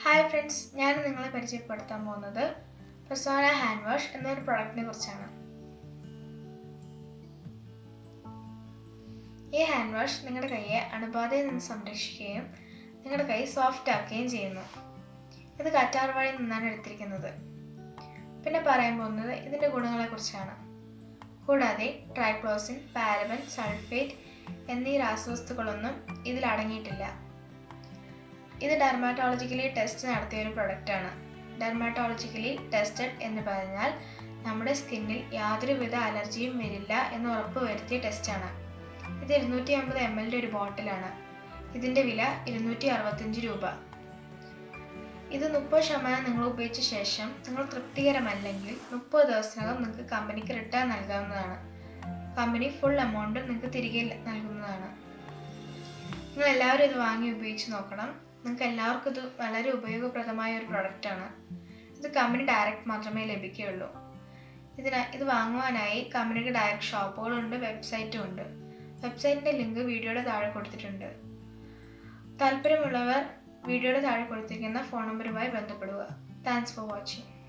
Hi friends, ഞാൻ നിങ്ങളെ പരിചയപ്പെടുത്താൻ പോകുന്നത് പെർസോണ ഹാൻഡ് വാഷ് എന്നൊരു പ്രൊഡക്റ്റിനെ കുറിച്ചാണ്. ഈ ഹാൻഡ് വാഷ് നിങ്ങളുടെ കൈയെ അണുബാധയിൽ നിന്ന് സംരക്ഷിക്കുകയും നിങ്ങളുടെ കൈ സോഫ്റ്റ് ആക്കുകയും ചെയ്യുന്നു. ഇത് കറ്റാർ വാഴയിൽ നിന്നാണ് എടുത്തിരിക്കുന്നത്. പിന്നെ പറയാൻ പോകുന്നത് ഇതിൻ്റെ ഗുണങ്ങളെക്കുറിച്ചാണ്. കൂടാതെ ട്രൈക്ലോസിൻ, പാരബൻ, സൾഫേറ്റ് എന്നീ രാസവസ്തുക്കളൊന്നും ഇതിൽ അടങ്ങിയിട്ടില്ല. ഇത് ഡെർമാറ്റോളജിക്കലി ടെസ്റ്റ് നടത്തിയ ഒരു പ്രൊഡക്റ്റാണ്. ഡെർമാറ്റോളജിക്കലി ടെസ്റ്റഡ് എന്ന് പറഞ്ഞാൽ നമ്മുടെ സ്കിന്നിൽ യാതൊരുവിധ അലർജിയും വരില്ല എന്ന് ഉറപ്പുവരുത്തിയ ടെസ്റ്റാണ്. ഇത് 250 ml ഒരു ബോട്ടിലാണ്. ഇതിൻ്റെ വില 265 രൂപ. ഇത് 30% നിങ്ങൾ ഉപയോഗിച്ച ശേഷം നിങ്ങൾ തൃപ്തികരമല്ലെങ്കിൽ 30 ദിവസത്തിനകം നിങ്ങൾക്ക് കമ്പനിക്ക് റിട്ടേൺ നൽകാവുന്നതാണ്. കമ്പനി ഫുൾ എമൗണ്ട് നിങ്ങൾക്ക് തിരികെ നൽകുന്നതാണ്. നിങ്ങൾ എല്ലാവരും ഇത് വാങ്ങി ഉപയോഗിച്ച് നോക്കണം. നിങ്ങൾക്ക് എല്ലാവർക്കും ഇത് വളരെ ഉപയോഗപ്രദമായ ഒരു പ്രൊഡക്റ്റാണ്. ഇത് കമ്പനി ഡയറക്റ്റ് മാത്രമേ ലഭിക്കുകയുള്ളൂ. ഇത് വാങ്ങുവാനായി കമ്പനിക്ക് ഡയറക്റ്റ് ഷോപ്പുകളുണ്ട്, വെബ്സൈറ്റും ഉണ്ട്. വെബ്സൈറ്റിൻ്റെ ലിങ്ക് വീഡിയോയുടെ താഴെ കൊടുത്തിട്ടുണ്ട്. താല്പര്യമുള്ളവർ വീഡിയോയുടെ താഴെ കൊടുത്തിരിക്കുന്ന ഫോൺ നമ്പറുമായി ബന്ധപ്പെടുക. Thanks for watching.